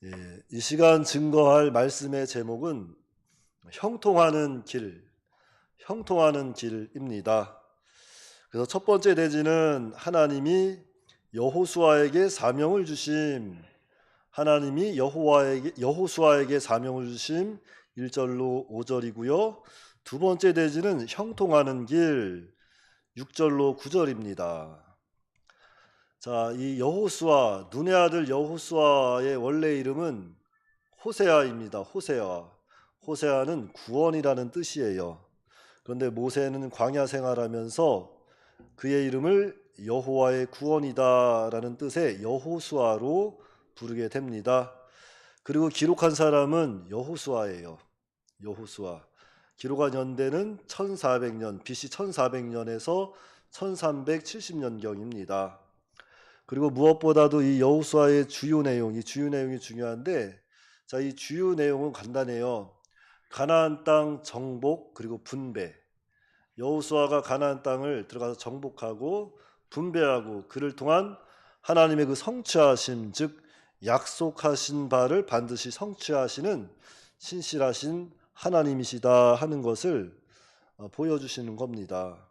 이 시간 증거할 말씀의 제목은 형통하는 길, 형통하는 길입니다. 그래서 첫 번째 대지는 하나님이 여호수아에게 사명을 주심, 하나님이 여호수아에게 사명을 주심 1절로 5절이고요. 두 번째 대지는 형통하는 길 6절로 9절입니다. 자, 이 여호수아, 눈의 아들 여호수아의 원래 이름은 호세아입니다. 호세아. 호세아는 구원이라는 뜻이에요. 그런데 모세는 광야 생활하면서 그의 이름을 여호와의 구원이다라는 뜻의 여호수아로 부르게 됩니다. 그리고 기록한 사람은 여호수아예요. 여호수아. 기록한 연대는 1400년, BC 1400년에서 1370년경입니다. 그리고 무엇보다도 이 여호수아의 주요 내용이 중요한데, 자, 이 주요 내용은 간단해요. 가나안 땅 정복 그리고 분배. 여호수아가 가나안 땅을 들어가서 정복하고 분배하고 그를 통한 하나님의 그 성취하심, 즉 약속하신 바를 반드시 성취하시는 신실하신 하나님이시다 하는 것을 보여주시는 겁니다.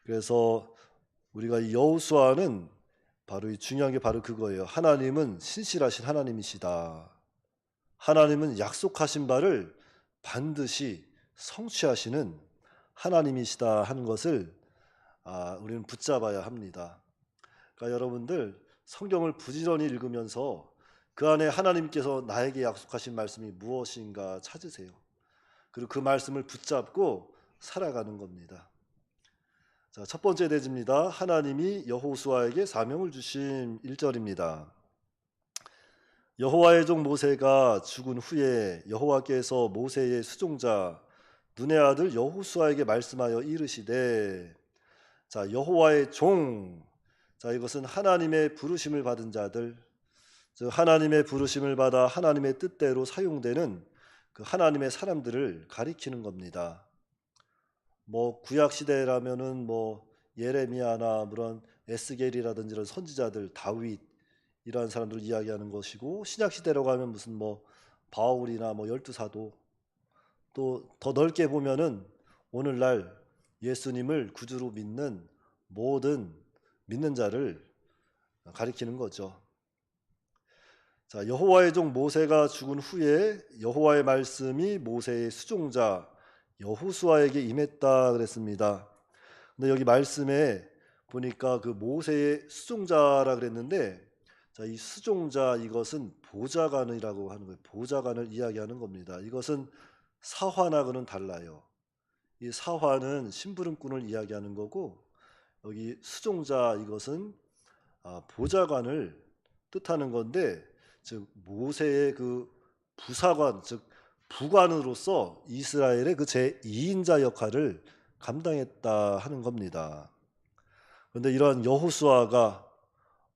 그래서 우리가 이 여호수아는 바로 이 중요한 게 바로 그거예요. 하나님은 신실하신 하나님이시다. 하나님은 약속하신 바를 반드시 성취하시는 하나님이시다 하는 것을 우리는 붙잡아야 합니다. 그러니까 여러분들 성경을 부지런히 읽으면서 그 안에 하나님께서 나에게 약속하신 말씀이 무엇인가 찾으세요. 그리고 그 말씀을 붙잡고 살아가는 겁니다. 자, 첫 번째 대지입니다. 하나님이 여호수아에게 사명을 주신 1절입니다. 여호와의 종 모세가 죽은 후에 여호와께서 모세의 수종자 눈의 아들 여호수아에게 말씀하여 이르시되, 자, 여호와의 종, 자, 이것은 하나님의 부르심을 받은 자들, 즉 하나님의 부르심을 받아 하나님의 뜻대로 사용되는 그 하나님의 사람들을 가리키는 겁니다. 뭐 구약 시대라면은 뭐 예레미야나 그런 에스겔이라든지 이런 선지자들, 다윗 이러한 사람들을 이야기하는 것이고, 신약 시대로 가면 무슨 뭐 바울이나 뭐 열두 사도, 또 더 넓게 보면은 오늘날 예수님을 구주로 믿는 모든 믿는 자를 가리키는 거죠. 자, 여호와의 종 모세가 죽은 후에 여호와의 말씀이 모세의 수종자 여호수아에게 임했다 그랬습니다. 근데 여기 말씀에 보니까 그 모세의 수종자라 그랬는데, 자, 이 수종자 이것은 보좌관이라고 하는 거예요. 보좌관을 이야기하는 겁니다. 이것은 사환하고는 달라요. 이 사환은 심부름꾼을 이야기하는 거고, 여기 수종자 이것은 보좌관을 뜻하는 건데, 즉 모세의 그 부사관, 즉 부관으로서 이스라엘의 그 제2인자 역할을 감당했다 하는 겁니다. 그런데 이러한 여호수아가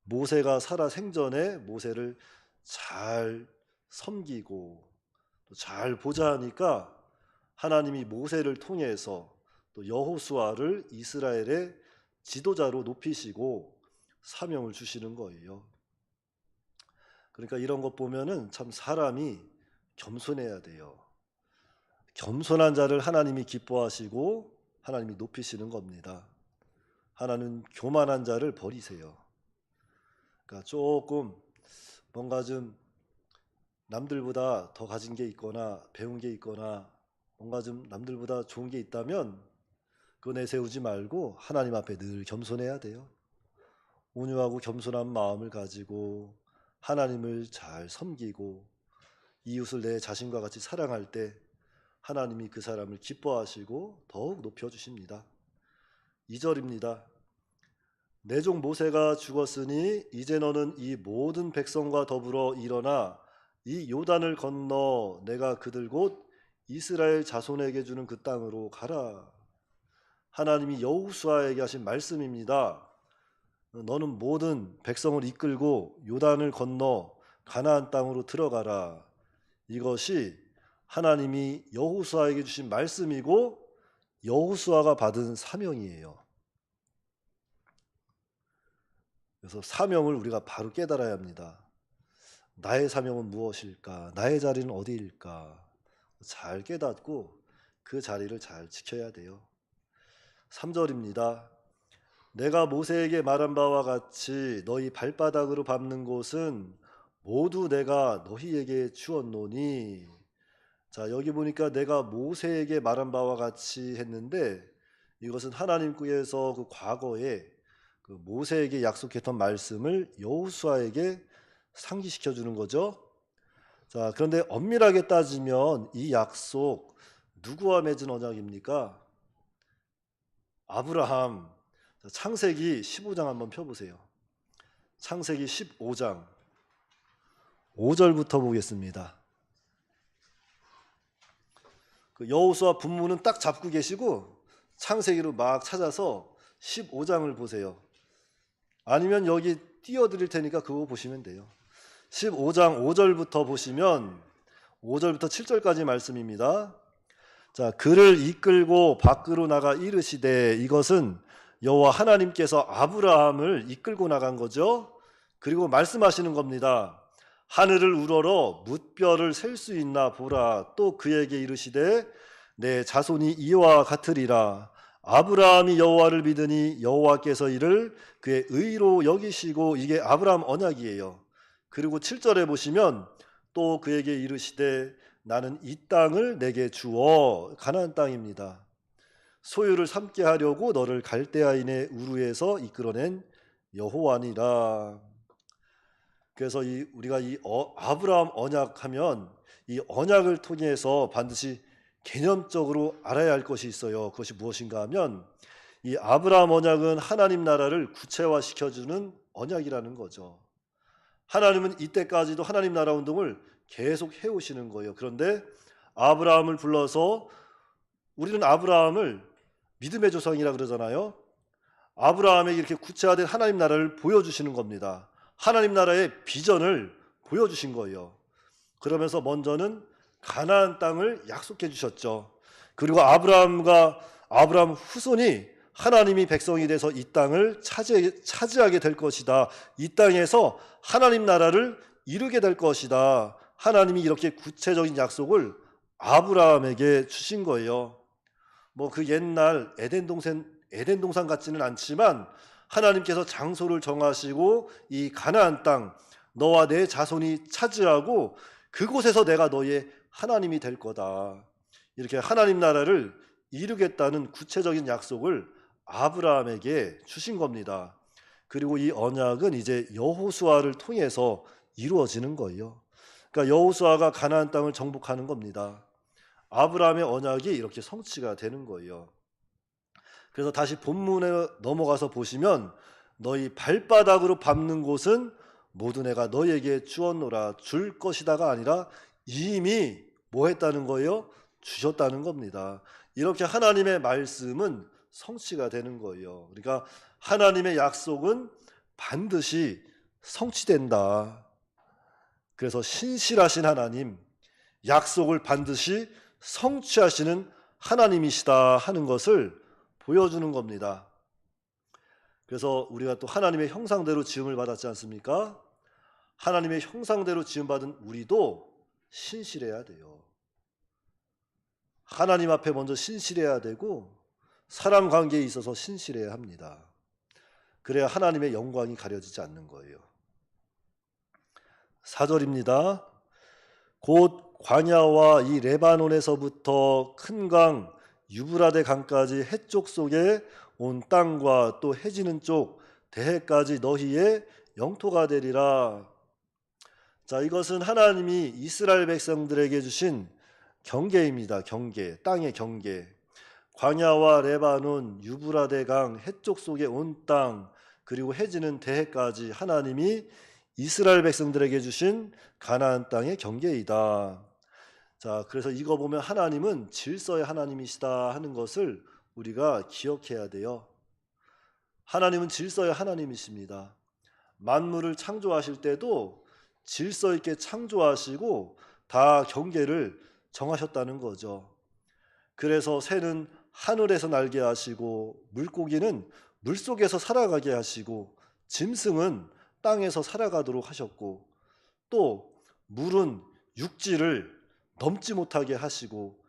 모세가 살아 생전에 모세를 잘 섬기고 또 잘 보좌하니까 하나님이 모세를 통해서 또 여호수아를 이스라엘의 지도자로 높이시고 사명을 주시는 거예요. 그러니까 이런 것 보면은 참 사람이 겸손해야 돼요. 겸손한 자를 하나님이 기뻐하시고 하나님이 높이시는 겁니다. 하나님은 교만한 자를 버리세요. 그러니까 조금 뭔가 좀 남들보다 더 가진 게 있거나 배운 게 있거나 뭔가 좀 남들보다 좋은 게 있다면 그거 내세우지 말고 하나님 앞에 늘 겸손해야 돼요. 온유하고 겸손한 마음을 가지고 하나님을 잘 섬기고 이웃을 내 자신과 같이 사랑할 때 하나님이 그 사람을 기뻐하시고 더욱 높여주십니다. 2절입니다. 내 종 모세가 죽었으니 이제 너는 이 모든 백성과 더불어 일어나 이 요단을 건너 내가 그들 곧 이스라엘 자손에게 주는 그 땅으로 가라. 하나님이 여호수아에게 하신 말씀입니다. 너는 모든 백성을 이끌고 요단을 건너 가나안 땅으로 들어가라. 이것이 하나님이 여호수아에게 주신 말씀이고 여호수아가 받은 사명이에요. 그래서 사명을 우리가 바로 깨달아야 합니다. 나의 사명은 무엇일까? 나의 자리는 어디일까? 잘 깨닫고 그 자리를 잘 지켜야 돼요. 3절입니다. 내가 모세에게 말한 바와 같이 너희 발바닥으로 밟는 곳은 모두 내가 너희에게 주었노니. 자, 여기 보니까 내가 모세에게 말한 바와 같이 했는데 이것은 하나님께서 그 과거에 그 모세에게 약속했던 말씀을 여호수아에게 상기시켜 주는 거죠. 자, 그런데 엄밀하게 따지면 이 약속 누구와 맺은 언약입니까? 아브라함. 창세기 15장 한번 펴보세요. 창세기 15장 5절부터 보겠습니다. 그 여호수아 분문은 딱 잡고 계시고 창세기로 막 찾아서 15장을 보세요. 아니면 여기 띄워드릴 테니까 그거 보시면 돼요. 15장 5절부터 보시면 5절부터 7절까지 말씀입니다. 자, 그를 이끌고 밖으로 나가 이르시되, 이것은 여호와 하나님께서 아브라함을 이끌고 나간 거죠. 그리고 말씀하시는 겁니다. 하늘을 우러러 뭇별을 셀 수 있나 보라. 또 그에게 이르시되 내 자손이 이와 같으리라. 아브라함이 여호와를 믿으니 여호와께서 이를 그의 의로 여기시고, 이게 아브라함 언약이에요. 그리고 7절에 보시면 또 그에게 이르시되 나는 이 땅을 내게 주어. 가나안 땅입니다. 소유를 삼게 하려고 너를 갈대아인의 우르에서 이끌어낸 여호와니라. 그래서 우리가 아브라함 언약하면 이 언약을 통해서 반드시 개념적으로 알아야 할 것이 있어요. 그것이 무엇인가 하면 이 아브라함 언약은 하나님 나라를 구체화시켜주는 언약이라는 거죠. 하나님은 이때까지도 하나님 나라 운동을 계속 해오시는 거예요. 그런데 아브라함을 불러서, 우리는 아브라함을 믿음의 조상이라 그러잖아요. 아브라함에게 이렇게 구체화된 하나님 나라를 보여주시는 겁니다. 하나님 나라의 비전을 보여주신 거예요. 그러면서 먼저는 가나안 땅을 약속해 주셨죠. 그리고 아브라함 후손이 하나님이 백성이 돼서 이 땅을 차지하게 될 것이다. 이 땅에서 하나님 나라를 이루게 될 것이다. 하나님이 이렇게 구체적인 약속을 아브라함에게 주신 거예요. 뭐 그 옛날 에덴 동산 같지는 않지만 하나님께서 장소를 정하시고 이 가나안 땅 너와 내 자손이 차지하고 그곳에서 내가 너의 하나님이 될 거다. 이렇게 하나님 나라를 이루겠다는 구체적인 약속을 아브라함에게 주신 겁니다. 그리고 이 언약은 이제 여호수아를 통해서 이루어지는 거예요. 그러니까 여호수아가 가나안 땅을 정복하는 겁니다. 아브라함의 언약이 이렇게 성취가 되는 거예요. 그래서 다시 본문에 넘어가서 보시면 너희 발바닥으로 밟는 곳은 모두 내가 너희에게 주었노라. 줄 것이다가 아니라 이미 뭐 했다는 거예요? 주셨다는 겁니다. 이렇게 하나님의 말씀은 성취가 되는 거예요. 그러니까 하나님의 약속은 반드시 성취된다. 그래서 신실하신 하나님, 약속을 반드시 성취하시는 하나님이시다 하는 것을 보여주는 겁니다. 그래서 우리가 또 하나님의 형상대로 지음을 받았지 않습니까? 하나님의 형상대로 지음받은 우리도 신실해야 돼요. 하나님 앞에 먼저 신실해야 되고 사람 관계에 있어서 신실해야 합니다. 그래야 하나님의 영광이 가려지지 않는 거예요. 4절입니다. 곧 광야와 이 레바논에서부터 큰 강 유브라데 강까지 해쪽 속에 온 땅과 또 해지는 쪽 대해까지 너희의 영토가 되리라. 자, 이것은 하나님이 이스라엘 백성들에게 주신 경계입니다. 경계, 땅의 경계. 광야와 레바논, 유브라데 강, 해쪽 속에 온 땅, 그리고 해지는 대해까지 하나님이 이스라엘 백성들에게 주신 가나안 땅의 경계이다. 자, 그래서 이거 보면 하나님은 질서의 하나님이시다 하는 것을 우리가 기억해야 돼요. 하나님은 질서의 하나님이십니다. 만물을 창조하실 때도 질서 있게 창조하시고 다 경계를 정하셨다는 거죠. 그래서 새는 하늘에서 날게 하시고 물고기는 물속에서 살아가게 하시고 짐승은 땅에서 살아가도록 하셨고 또 물은 육지를 넘지 못하게 하시고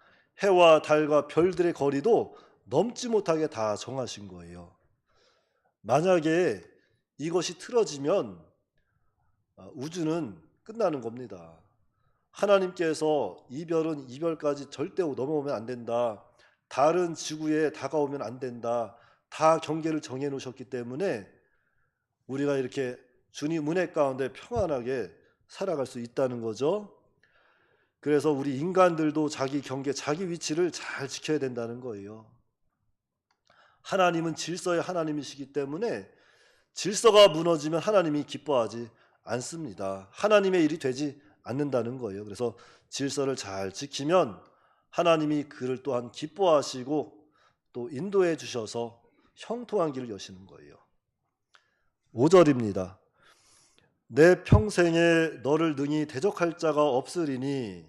해와 달과 별들의 거리도 넘지 못하게 다 정하신 거예요. 만약에 이것이 틀어지면 우주는 끝나는 겁니다. 하나님께서 이별은 이별까지 절대 넘어오면 안 된다. 다른 지구에 다가오면 안 된다. 다 경계를 정해 놓으셨기 때문에 우리가 이렇게 주님 은혜 가운데 평안하게 살아갈 수 있다는 거죠. 그래서 우리 인간들도 자기 경계, 자기 위치를 잘 지켜야 된다는 거예요. 하나님은 질서의 하나님이시기 때문에 질서가 무너지면 하나님이 기뻐하지 않습니다. 하나님의 일이 되지 않는다는 거예요. 그래서 질서를 잘 지키면 하나님이 그를 또한 기뻐하시고 또 인도해 주셔서 형통한 길을 여시는 거예요. 5절입니다. 내 평생에 너를 능히 대적할 자가 없으리니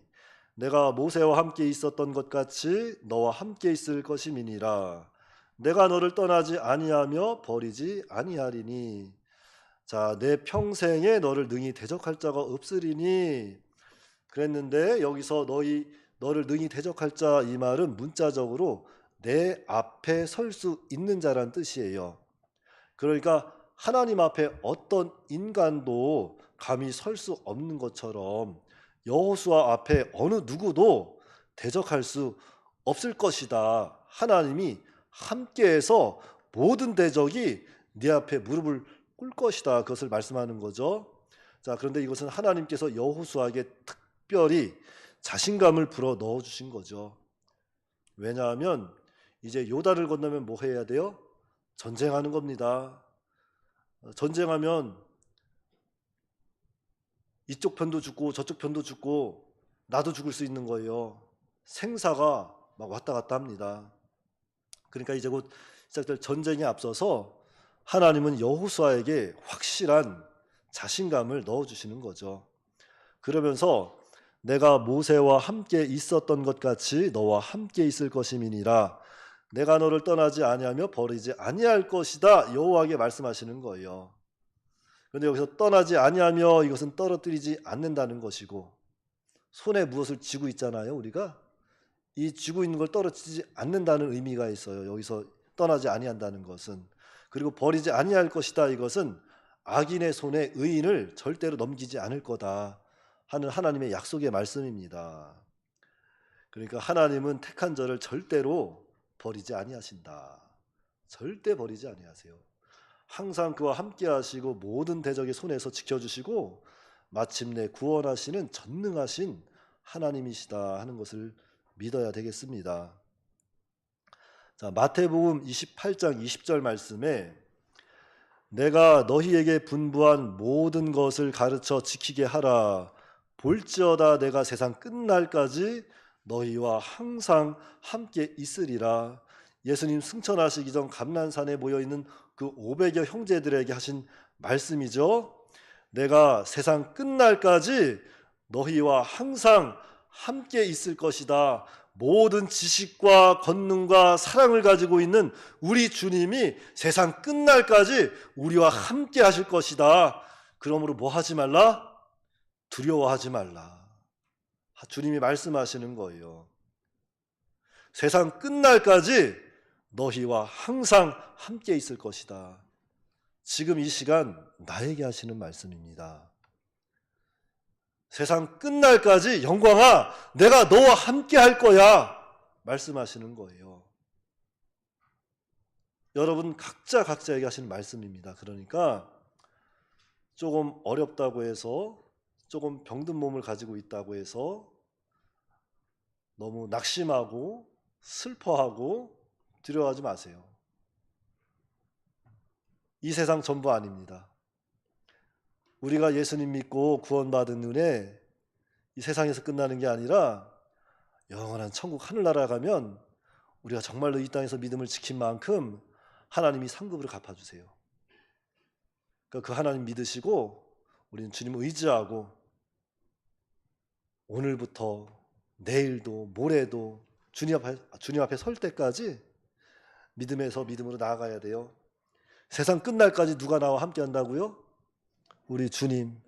내가 모세와 함께 있었던 것 같이 너와 함께 있을 것임이니라. 내가 너를 떠나지 아니하며 버리지 아니하리니. 자, 내 평생에 너를 능히 대적할 자가 없으리니 그랬는데 여기서 너를 능히 대적할 자 이 말은 문자적으로 내 앞에 설 수 있는 자란 뜻이에요. 그러니까 하나님 앞에 어떤 인간도 감히 설 수 없는 것처럼 여호수아 앞에 어느 누구도 대적할 수 없을 것이다. 하나님이 함께해서 모든 대적이 네 앞에 무릎을 꿇을 것이다. 그것을 말씀하는 거죠. 자, 그런데 이것은 하나님께서 여호수아에게 특별히 자신감을 불어 넣어 주신 거죠. 왜냐하면 이제 요단을 건너면 뭐 해야 돼요? 전쟁하는 겁니다. 전쟁하면 이쪽 편도 죽고 저쪽 편도 죽고 나도 죽을 수 있는 거예요. 생사가 막 왔다 갔다 합니다. 그러니까 이제 곧 시작될 전쟁에 앞서서 하나님은 여호수아에게 확실한 자신감을 넣어주시는 거죠. 그러면서 내가 모세와 함께 있었던 것 같이 너와 함께 있을 것임이니라. 내가 너를 떠나지 아니하며 버리지 아니할 것이다. 여호와에게 말씀하시는 거예요. 그런데 여기서 떠나지 아니하며 이것은 떨어뜨리지 않는다는 것이고 손에 무엇을 쥐고 있잖아요. 우리가 이 쥐고 있는 걸 떨어뜨리지 않는다는 의미가 있어요. 여기서 떠나지 아니한다는 것은. 그리고 버리지 아니할 것이다. 이것은 악인의 손에 의인을 절대로 넘기지 않을 거다 하는 하나님의 약속의 말씀입니다. 그러니까 하나님은 택한 자를 절대로 버리지 아니하신다. 절대 버리지 아니하세요. 항상 그와 함께 하시고 모든 대적의 손에서 지켜주시고 마침내 구원하시는 전능하신 하나님이시다 하는 것을 믿어야 되겠습니다. 자, 마태복음 28장 20절 말씀에 내가 너희에게 분부한 모든 것을 가르쳐 지키게 하라. 볼지어다 내가 세상 끝날까지 너희와 항상 함께 있으리라. 예수님 승천하시기 전 감난산에 모여있는 그 500여 형제들에게 하신 말씀이죠. 내가 세상 끝날까지 너희와 항상 함께 있을 것이다. 모든 지식과 권능과 사랑을 가지고 있는 우리 주님이 세상 끝날까지 우리와 함께 하실 것이다. 그러므로 뭐 하지 말라? 두려워하지 말라. 주님이 말씀하시는 거예요. 세상 끝날까지 너희와 항상 함께 있을 것이다. 지금 이 시간 나에게 하시는 말씀입니다. 세상 끝날까지 영광아 내가 너와 함께 할 거야 말씀하시는 거예요. 여러분 각자에게 하시는 말씀입니다. 그러니까 조금 어렵다고 해서 조금 병든 몸을 가지고 있다고 해서 너무 낙심하고 슬퍼하고 두려워하지 마세요. 이 세상 전부 아닙니다. 우리가 예수님 믿고 구원받은 은혜 이 세상에서 끝나는 게 아니라 영원한 천국 하늘나라 가면 우리가 정말로 이 땅에서 믿음을 지킨 만큼 하나님이 상급으로 갚아주세요. 그러니까 그 하나님 믿으시고 우리는 주님을 의지하고 오늘부터 내일도 모레도 주님 앞에 설 때까지 믿음에서 믿음으로 나아가야 돼요. 세상 끝날까지 누가 나와 함께 한다고요? 우리 주님,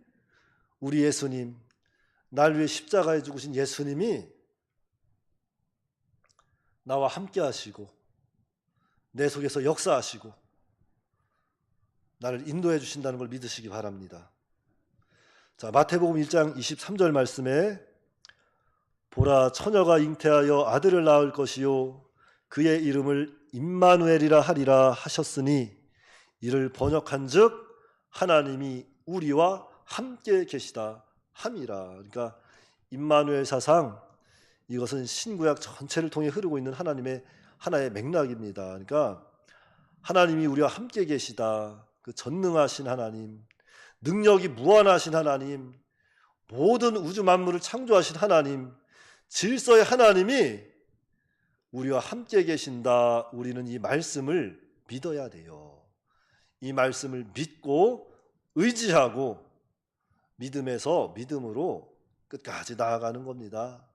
우리 예수님, 날 위해 십자가에 죽으신 예수님이 나와 함께 하시고 내 속에서 역사하시고 나를 인도해 주신다는 걸 믿으시기 바랍니다. 자, 마태복음 1장 23절 말씀에 보라, 처녀가 잉태하여 아들을 낳을 것이요 그의 이름을 임마누엘이라 하리라 하셨으니 이를 번역한즉 하나님이 우리와 함께 계시다 함이라. 그러니까 임마누엘 사상, 이것은 신구약 전체를 통해 흐르고 있는 하나님의 하나의 맥락입니다. 그러니까 하나님이 우리와 함께 계시다. 그 전능하신 하나님, 능력이 무한하신 하나님, 모든 우주 만물을 창조하신 하나님, 질서의 하나님이 우리와 함께 계신다. 우리는 이 말씀을 믿어야 돼요. 이 말씀을 믿고 의지하고 믿음에서 믿음으로 끝까지 나아가는 겁니다.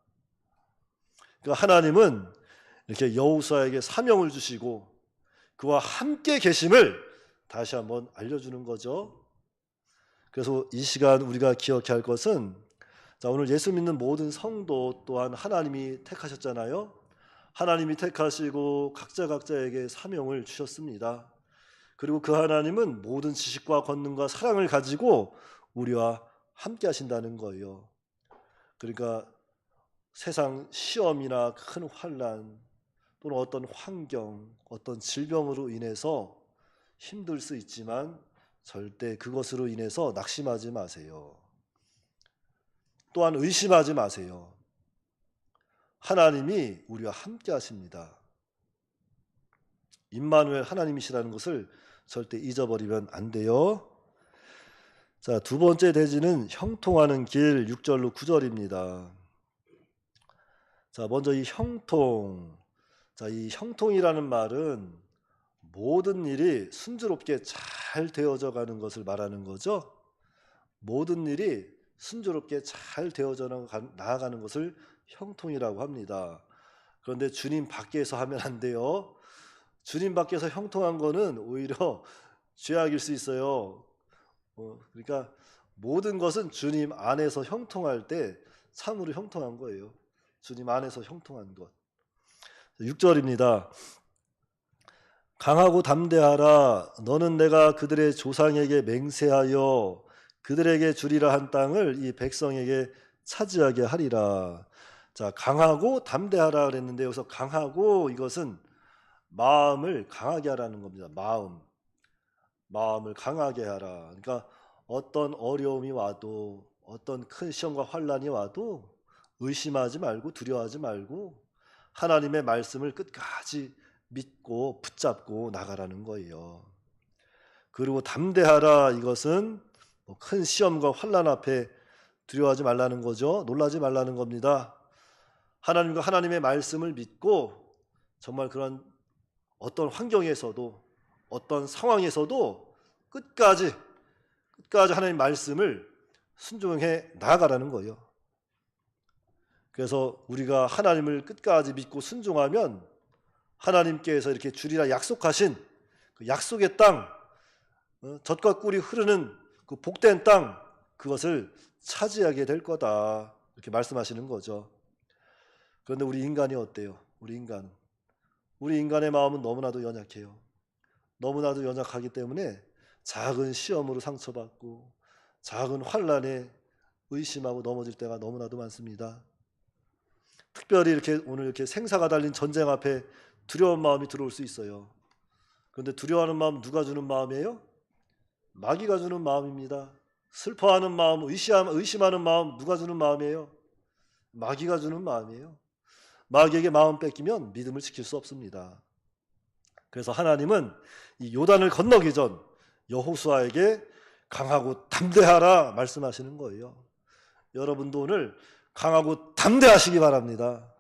그러니까 하나님은 이렇게 여호수아에게 사명을 주시고 그와 함께 계심을 다시 한번 알려주는 거죠. 그래서 이 시간 우리가 기억해야 할 것은, 자, 오늘 예수 믿는 모든 성도 또한 하나님이 택하셨잖아요. 하나님이 택하시고 각자에게 사명을 주셨습니다. 그리고 그 하나님은 모든 지식과 권능과 사랑을 가지고 우리와 함께 하신다는 거예요. 그러니까 세상 시험이나 큰 환난 또는 어떤 환경, 어떤 질병으로 인해서 힘들 수 있지만 절대 그것으로 인해서 낙심하지 마세요. 또한 의심하지 마세요. 하나님이 우리와 함께 하십니다. 임마누엘 하나님이시라는 것을 절대 잊어버리면 안 돼요. 자, 두 번째 대지는 형통하는 길, 6절로 9절입니다. 자, 먼저 이 형통. 자, 이 형통이라는 말은 모든 일이 순조롭게 잘 되어져 가는 것을 말하는 거죠. 모든 일이 순조롭게 잘 되어져 나아가는 것을 형통이라고 합니다. 그런데 주님 밖에서 하면 안 돼요. 주님 밖에서 형통한 거는 오히려 죄악일 수 있어요. 그러니까 모든 것은 주님 안에서 형통할 때 참으로 형통한 거예요. 주님 안에서 형통한 것. 6절입니다. 강하고 담대하라. 너는 내가 그들의 조상에게 맹세하여 그들에게 주리라 한 땅을 이 백성에게 차지하게 하리라. 자, 강하고 담대하라 그랬는데 여기서 강하고, 이것은 마음을 강하게 하라는 겁니다. 마음을 강하게 하라. 그러니까 어떤 어려움이 와도, 어떤 큰 시험과 환난이 와도 의심하지 말고 두려워하지 말고 하나님의 말씀을 끝까지 믿고 붙잡고 나가라는 거예요. 그리고 담대하라, 이것은 큰 시험과 환난 앞에 두려워하지 말라는 거죠. 놀라지 말라는 겁니다. 하나님과 하나님의 말씀을 믿고 정말 그런 어떤 환경에서도 어떤 상황에서도 끝까지 하나님의 말씀을 순종해 나아가라는 거예요. 그래서 우리가 하나님을 끝까지 믿고 순종하면 하나님께서 이렇게 주리라 약속하신 그 약속의 땅, 젖과 꿀이 흐르는 그 복된 땅, 그것을 차지하게 될 거다, 이렇게 말씀하시는 거죠. 그런데 우리 인간이 어때요? 우리 인간의 마음은 너무나도 연약해요. 너무나도 연약하기 때문에 작은 시험으로 상처받고 작은 환난에 의심하고 넘어질 때가 너무나도 많습니다. 특별히 이렇게 오늘 이렇게 생사가 달린 전쟁 앞에 두려운 마음이 들어올 수 있어요. 그런데 두려워하는 마음 누가 주는 마음이에요? 마귀가 주는 마음입니다. 슬퍼하는 마음, 의심하는 마음 누가 주는 마음이에요? 마귀가 주는 마음이에요. 마귀에게 마음 뺏기면 믿음을 지킬 수 없습니다. 그래서 하나님은 이 요단을 건너기 전 여호수아에게 강하고 담대하라 말씀하시는 거예요. 여러분도 오늘 강하고 담대하시기 바랍니다.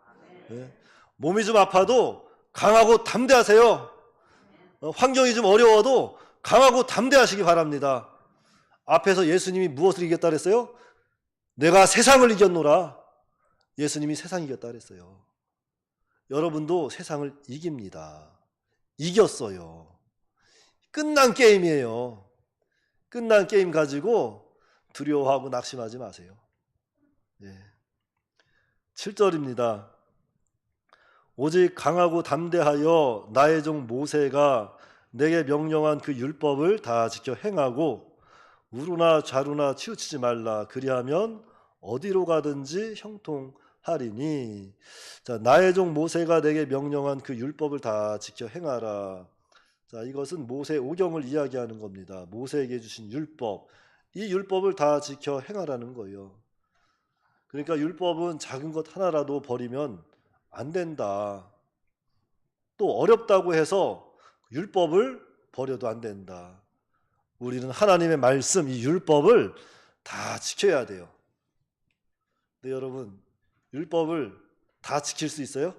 네. 몸이 좀 아파도 강하고 담대하세요. 환경이 좀 어려워도 강하고 담대하시기 바랍니다. 앞에서 예수님이 무엇을 이겼다 그랬어요? 내가 세상을 이겼노라. 예수님이 세상 이겼다 그랬어요. 여러분도 세상을 이깁니다. 이겼어요. 끝난 게임이에요. 끝난 게임 가지고 두려워하고 낙심하지 마세요. 예. 7절입니다. 오직 강하고 담대하여 나의 종 모세가 내게 명령한 그 율법을 다 지켜 행하고 우루나 좌루나 치우치지 말라. 그리하면 어디로 가든지 형통하리니. 자, 나의 종 모세가 내게 명령한 그 율법을 다 지켜 행하라. 자, 이것은 모세 오경을 이야기하는 겁니다. 모세에게 주신 율법, 이 율법을 다 지켜 행하라는 거예요. 그러니까 율법은 작은 것 하나라도 버리면 안 된다. 또 어렵다고 해서 율법을 버려도 안 된다. 우리는 하나님의 말씀, 이 율법을 다 지켜야 돼요. 근데 여러분, 율법을 다 지킬 수 있어요?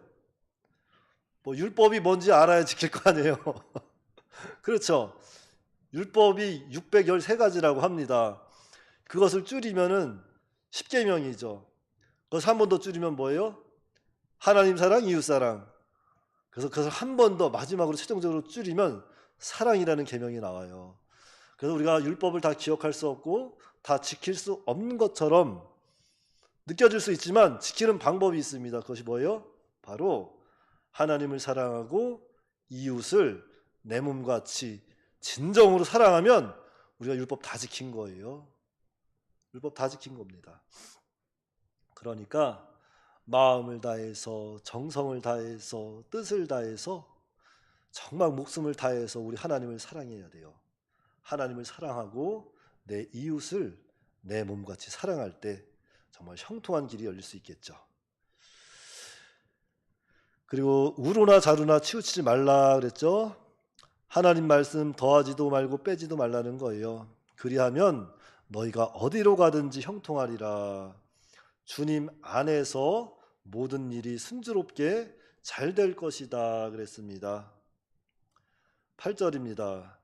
뭐 율법이 뭔지 알아야 지킬 거 아니에요. 그렇죠. 율법이 613가지라고 합니다. 그것을 줄이면은 10계명이죠. 그것을 한 번 더 줄이면 뭐예요? 하나님 사랑, 이웃 사랑. 그래서 그것을 한 번 더 마지막으로 최종적으로 줄이면 사랑이라는 계명이 나와요. 그래서 우리가 율법을 다 기억할 수 없고 다 지킬 수 없는 것처럼 느껴질 수 있지만 지키는 방법이 있습니다. 그것이 뭐예요? 바로 하나님을 사랑하고 이웃을 내 몸같이 진정으로 사랑하면 우리가 율법 다 지킨 거예요. 율법 다 지킨 겁니다. 그러니까 마음을 다해서 정성을 다해서 뜻을 다해서 정말 목숨을 다해서 우리 하나님을 사랑해야 돼요. 하나님을 사랑하고 내 이웃을 내 몸같이 사랑할 때 정말 형통한 길이 열릴 수 있겠죠. 그리고 우루나 자루나 치우치지 말라 그랬죠. 하나님 말씀 더하지도 말고 빼지도 말라는 거예요. 그리하면 너희가 어디로 가든지 형통하리라. 주님 안에서 모든 일이 순조롭게 잘 될 것이다 그랬습니다. 8절입니다.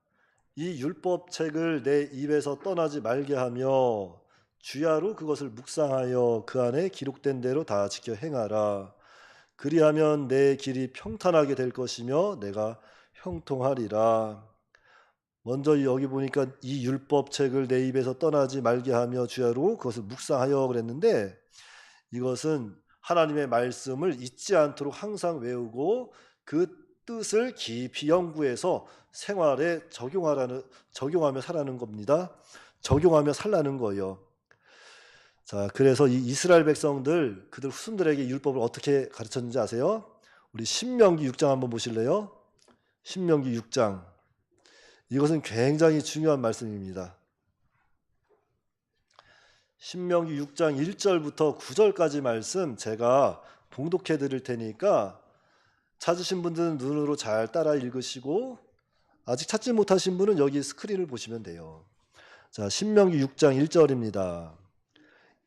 이 율법책을 내 입에서 떠나지 말게 하며 주야로 그것을 묵상하여 그 안에 기록된 대로 다 지켜 행하라. 그리하면 내 길이 평탄하게 될 것이며 내가 형통하리라. 먼저 여기 보니까 이 율법책을 내 입에서 떠나지 말게 하며 주야로 그것을 묵상하여 그랬는데, 이것은 하나님의 말씀을 잊지 않도록 항상 외우고 그 뜻을 깊이 연구해서 생활에 적용하며 살라는 겁니다. 적용하며 살라는 거예요. 자, 그래서 이 이스라엘 백성들, 그들 후손들에게 율법을 어떻게 가르쳤는지 아세요? 우리 신명기 6장 한번 보실래요? 신명기 6장. 이것은 굉장히 중요한 말씀입니다. 신명기 6장 1절부터 9절까지 말씀 제가 봉독해 드릴 테니까 찾으신 분들은 눈으로 잘 따라 읽으시고 아직 찾지 못하신 분은 여기 스크린을 보시면 돼요. 자, 신명기 6장 1절입니다.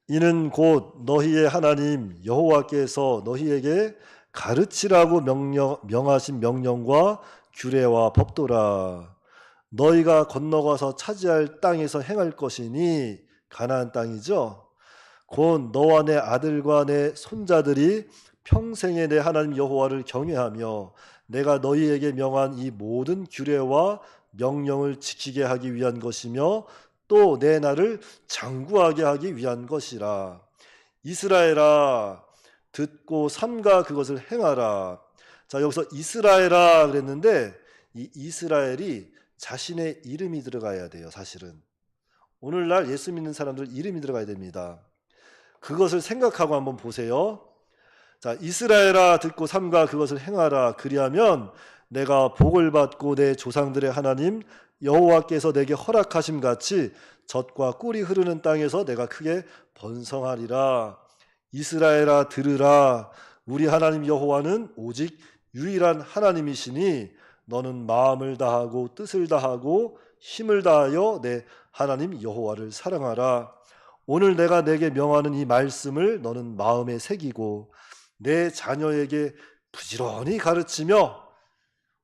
이는 곧 너희의 하나님 여호와께서 너희에게 가르치라고 명하신 명령과 규례와 법도라. 너희가 건너가서 차지할 땅에서 행할 것이니, 가나안 땅이죠. 곧 너와 내 아들과 내 손자들이 평생에 내 하나님 여호와를 경외하며 내가 너희에게 명한 이 모든 규례와 명령을 지키게 하기 위한 것이며 또 내 나를 장구하게 하기 위한 것이라. 이스라엘아, 듣고 삼가 그것을 행하라. 자, 여기서 이스라엘아 그랬는데 이 이스라엘이 자신의 이름이 들어가야 돼요. 사실은 오늘날 예수 믿는 사람들 이름이 들어가야 됩니다. 그것을 생각하고 한번 보세요. 자, 이스라엘아, 듣고 삼가 그것을 행하라. 그리하면 내가 복을 받고 내 조상들의 하나님 여호와께서 내게 허락하심 같이 젖과 꿀이 흐르는 땅에서 내가 크게 번성하리라. 이스라엘아, 들으라. 우리 하나님 여호와는 오직 유일한 하나님이시니 너는 마음을 다하고 뜻을 다하고 힘을 다하여 내 하나님 여호와를 사랑하라. 오늘 내가 내게 명하는 이 말씀을 너는 마음에 새기고 내 자녀에게 부지런히 가르치며,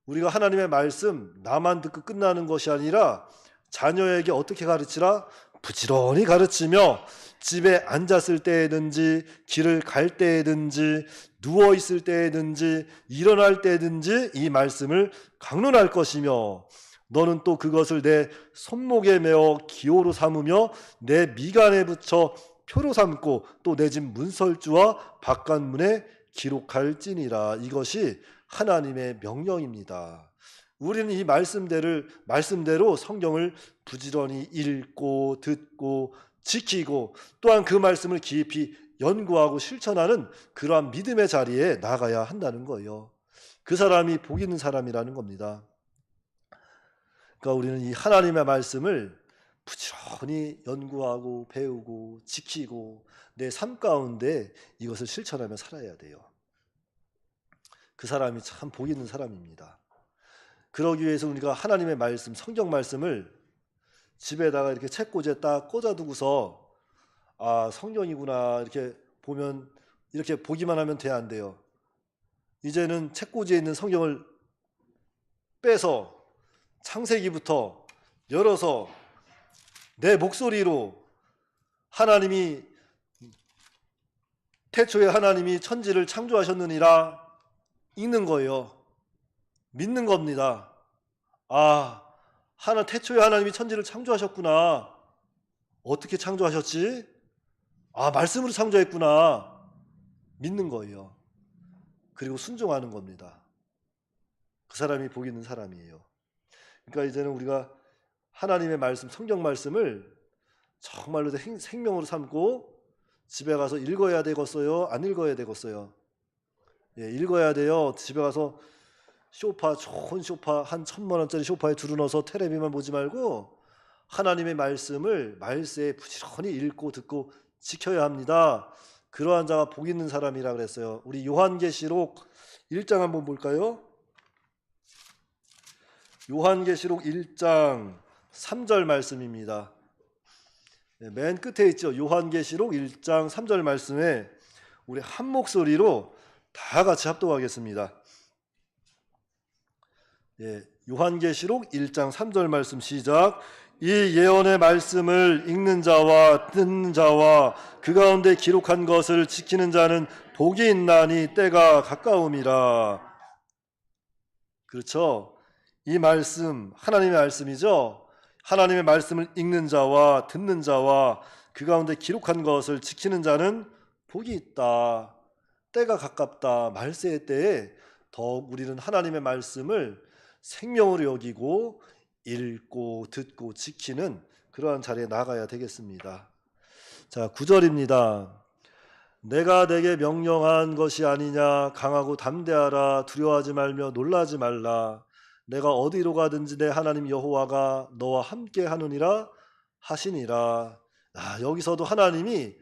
우리가 하나님의 말씀 나만 듣고 끝나는 것이 아니라 자녀에게 어떻게 가르치라? 부지런히 가르치며 집에 앉았을 때에든지 길을 갈 때에든지 누워 있을 때에든지 일어날 때든지 이 말씀을 강론할 것이며 너는 또 그것을 내 손목에 메어 기호로 삼으며 내 미간에 붙여 표로 삼고 또 내 집 문설주와 바깥문에 기록할지니라. 이것이 하나님의 명령입니다. 우리는 이 말씀대로 성경을 부지런히 읽고 듣고 지키고 또한 그 말씀을 깊이 연구하고 실천하는 그러한 믿음의 자리에 나가야 한다는 거예요. 그 사람이 복 있는 사람이라는 겁니다. 그러니까 우리는 이 하나님의 말씀을 부지런히 연구하고 배우고 지키고 내 삶 가운데 이것을 실천하며 살아야 돼요. 그 사람이 참 복 있는 사람입니다. 그러기 위해서 우리가 하나님의 말씀, 성경 말씀을 집에다가 이렇게 책꽂이에 딱 꽂아두고서 성경이구나 이렇게 보면 이렇게 보기만 하면 안 돼요. 이제는 책꽂이에 있는 성경을 빼서 창세기부터 열어서 내 목소리로 태초에 하나님이 천지를 창조하셨느니라 읽는 거예요. 믿는 겁니다. 태초에 하나님이 천지를 창조하셨구나. 어떻게 창조하셨지? 말씀으로 창조했구나. 믿는 거예요. 그리고 순종하는 겁니다. 그 사람이 복 있는 사람이에요. 그러니까 이제는 우리가 하나님의 말씀, 성경 말씀을 정말로 생명으로 삼고 집에 가서 읽어야 되겠어요? 안 읽어야 되겠어요? 읽어야 돼요. 집에 가서 좋은 소파 한 1,000만 원짜리 소파에 두루넣어서 텔레비만 보지 말고 하나님의 말씀을 말세에 부지런히 읽고 듣고 지켜야 합니다. 그러한 자가 복 있는 사람이라 그랬어요. 우리 요한계시록 1장 한번 볼까요? 요한계시록 1장 3절 말씀입니다. 맨 끝에 있죠. 요한계시록 1장 3절 말씀에 우리 한 목소리로 다 같이 합독하겠습니다. 요한계시록 1장 3절 말씀 시작. 이 예언의 말씀을 읽는 자와 듣는 자와 그 가운데 기록한 것을 지키는 자는 복이 있나니 때가 가까움이라. 그렇죠? 이 말씀 하나님의 말씀이죠. 하나님의 말씀을 읽는 자와 듣는 자와 그 가운데 기록한 것을 지키는 자는 복이 있다. 때가 가깝다. 말세의 때에 더욱 우리는 하나님의 말씀을 생명으로 여기고 읽고 듣고 지키는 그러한 자리에 나가야 되겠습니다. 자, 9절입니다. 내가 내게 명령한 것이 아니냐. 강하고 담대하라. 두려워하지 말며 놀라지 말라. 내가 어디로 가든지 내 하나님 여호와가 너와 함께 하느니라 하시니라. 여기서도 하나님이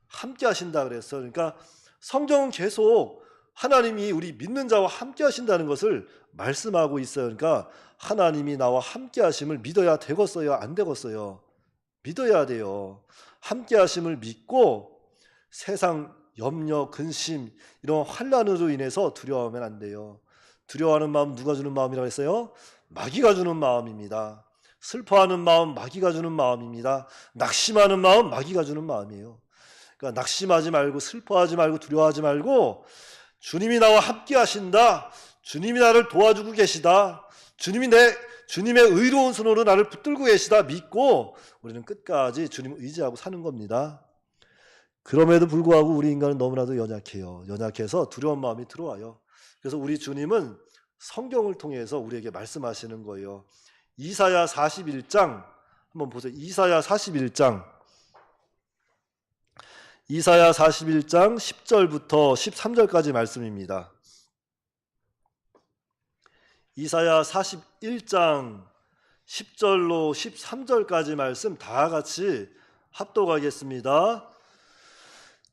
함께 하신다 그랬어요. 그러니까 성경은 계속 하나님이 우리 믿는 자와 함께 하신다는 것을 말씀하고 있어요. 그러니까 하나님이 나와 함께 하심을 믿어야 되겠어요? 안 되겠어요? 믿어야 돼요. 함께 하심을 믿고 세상 염려, 근심 이런 환난으로 인해서 두려워하면 안 돼요. 두려워하는 마음 누가 주는 마음이라고 했어요? 마귀가 주는 마음입니다. 슬퍼하는 마음 마귀가 주는 마음입니다. 낙심하는 마음 마귀가 주는 마음이에요. 그러니까 낙심하지 말고 슬퍼하지 말고 두려워하지 말고 주님이 나와 함께 하신다. 주님이 나를 도와주고 계시다. 주님의 의로운 손으로 나를 붙들고 계시다. 믿고 우리는 끝까지 주님을 의지하고 사는 겁니다. 그럼에도 불구하고 우리 인간은 너무나도 연약해요. 연약해서 두려운 마음이 들어와요. 그래서 우리 주님은 성경을 통해서 우리에게 말씀하시는 거예요. 이사야 41장 한번 보세요. 이사야 41장 10절부터 13절까지 말씀입니다. 이사야 41장 10절로 13절까지 말씀 다 같이 합독하겠습니다.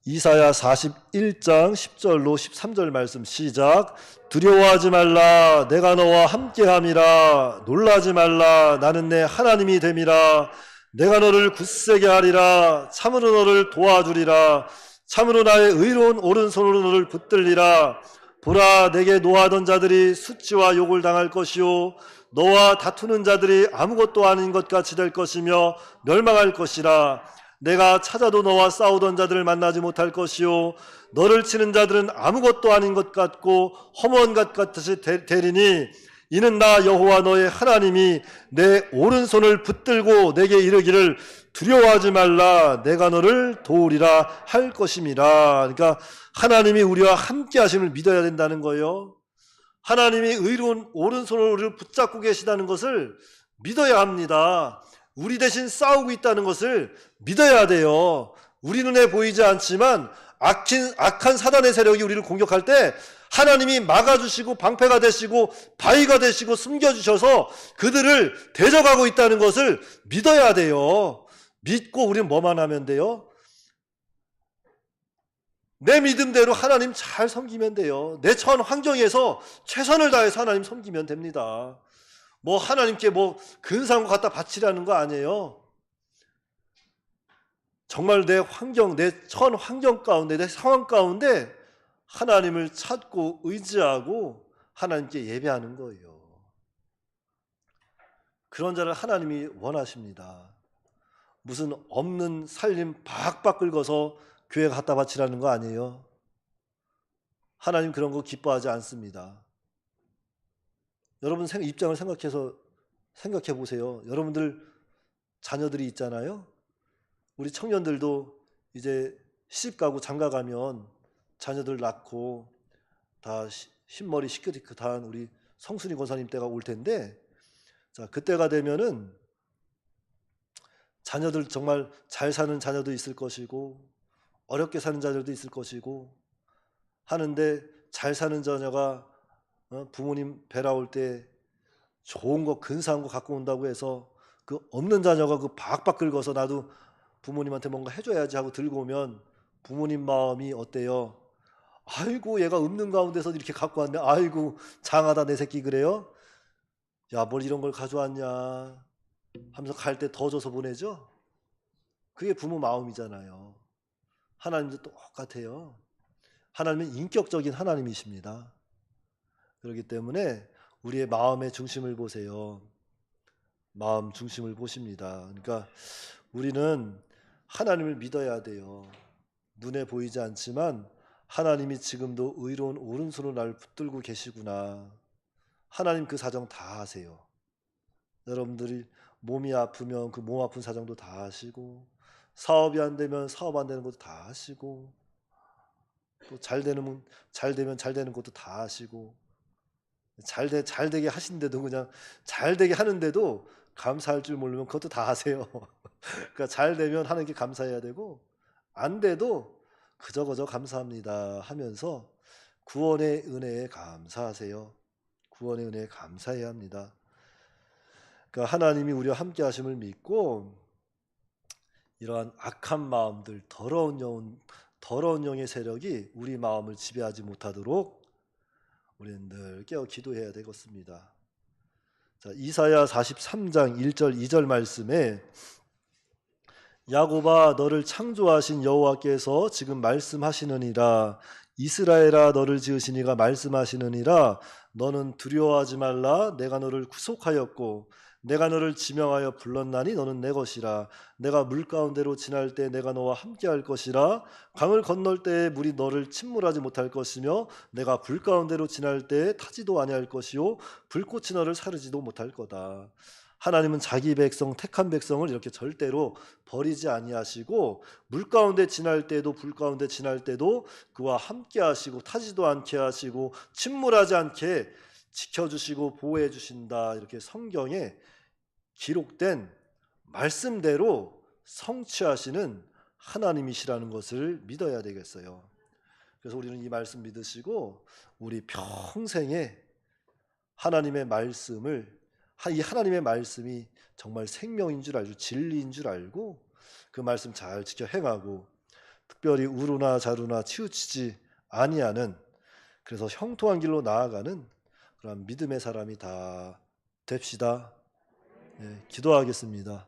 이사야 41장 10절로 13절 말씀 시작. 두려워하지 말라. 내가 너와 함께함이라. 놀라지 말라. 나는 내 하나님이 됨이라. 내가 너를 굳세게 하리라. 참으로 너를 도와주리라. 참으로 나의 의로운 오른손으로 너를 붙들리라. 보라, 내게 노하던 자들이 수치와 욕을 당할 것이요 너와 다투는 자들이 아무것도 아닌 것 같이 될 것이며 멸망할 것이라. 내가 찾아도 너와 싸우던 자들을 만나지 못할 것이요 너를 치는 자들은 아무것도 아닌 것 같고 허무한 것 같이 되리니 이는 나 여호와 너의 하나님이 내 오른손을 붙들고 내게 이르기를 두려워하지 말라 내가 너를 도우리라 할 것임이라. 그러니까 하나님이 우리와 함께 하심을 믿어야 된다는 거예요. 하나님이 의로운 오른손으로 우리를 붙잡고 계시다는 것을 믿어야 합니다. 우리 대신 싸우고 있다는 것을 믿어야 돼요. 우리 눈에 보이지 않지만 악한 사단의 세력이 우리를 공격할 때 하나님이 막아주시고 방패가 되시고 바위가 되시고 숨겨주셔서 그들을 대적하고 있다는 것을 믿어야 돼요. 믿고 우리는 뭐만 하면 돼요? 내 믿음대로 하나님 잘 섬기면 돼요. 내 처한 환경에서 최선을 다해서 하나님 섬기면 됩니다. 뭐 하나님께 뭐 근사한 거 갖다 바치라는 거 아니에요. 정말 내 환경, 내 처한 환경 가운데, 내 상황 가운데 하나님을 찾고 의지하고 하나님께 예배하는 거예요. 그런 자를 하나님이 원하십니다. 무슨 없는 살림 박박 긁어서 교회 갖다 바치라는 거 아니에요. 하나님 그런 거 기뻐하지 않습니다. 여러분 입장을 생각해 보세요. 여러분들 자녀들이 있잖아요. 우리 청년들도 이제 시집 가고 장가 가면 자녀들 낳고 다 흰머리 시크릿한 우리 성순이 권사님 때가 올 텐데, 자 그때가 되면은 자녀들 정말 잘 사는 자녀도 있을 것이고 어렵게 사는 자녀도 있을 것이고 하는데, 잘 사는 자녀가 부모님 뵈러 올 때 좋은 거 근사한 거 갖고 온다고 해서 그 없는 자녀가 그 박박 긁어서 나도 부모님한테 뭔가 해줘야지 하고 들고 오면 부모님 마음이 어때요? 아이고 얘가 없는 가운데서 이렇게 갖고 왔네. 아이고 장하다 내 새끼 그래요? 야 뭘 이런 걸 가져왔냐 하면서 갈 때 더 줘서 보내죠. 그게 부모 마음이잖아요. 하나님도 똑같아요. 하나님은 인격적인 하나님이십니다. 그렇기 때문에 우리의 마음의 중심을 보세요. 마음 중심을 보십니다. 그러니까 우리는 하나님을 믿어야 돼요. 눈에 보이지 않지만 하나님이 지금도 의로운 오른손으로 나를 붙들고 계시구나. 하나님 그 사정 다 아세요. 여러분들이 몸이 아프면 그 몸 아픈 사정도 다 아시고, 사업이 안 되면 사업 안 되는 것도 다 아시고, 또 잘 되면 잘 되는 것도 다 아시고, 잘 되게 하신데도 그냥 잘 되게 하는데도 감사할 줄 모르면 그것도 다 아세요. 그러니까 잘 되면 하나님께 감사해야 되고, 안 돼도 그저 감사합니다 하면서 구원의 은혜에 감사하세요. 구원의 은혜에 감사해야 합니다. 그러니까 하나님이 우리와 함께 하심을 믿고 이러한 악한 마음들, 더러운 영의 세력이 우리 마음을 지배하지 못하도록 우리는 늘 깨어 기도해야 되겠습니다. 자, 이사야 43장 1절 2절 말씀에 야곱아 너를 창조하신 여호와께서 지금 말씀하시느니라. 이스라엘아 너를 지으신 이가 말씀하시느니라. 너는 두려워하지 말라. 내가 너를 구속하였고 내가 너를 지명하여 불렀나니 너는 내 것이라. 내가 물 가운데로 지날 때 내가 너와 함께할 것이라. 강을 건널 때 물이 너를 침몰하지 못할 것이며 내가 불 가운데로 지날 때 타지도 아니할 것이요 불꽃이 너를 사르지도 못할 거다. 하나님은 자기 백성, 택한 백성을 이렇게 절대로 버리지 아니하시고 물 가운데 지날 때도 불 가운데 지날 때도 그와 함께 하시고 타지도 않게 하시고 침몰하지 않게 지켜주시고 보호해 주신다. 이렇게 성경에 기록된 말씀대로 성취하시는 하나님이시라는 것을 믿어야 되겠어요. 그래서 우리는 이 말씀 믿으시고 우리 평생에 하나님의 말씀을, 이 하나님의 말씀이 정말 생명인 줄 알고 진리인 줄 알고 그 말씀 잘 지켜 행하고 특별히 우루나 자루나 치우치지 아니하는, 그래서 형통한 길로 나아가는 그런 믿음의 사람이 다 됩시다. 네, 기도하겠습니다.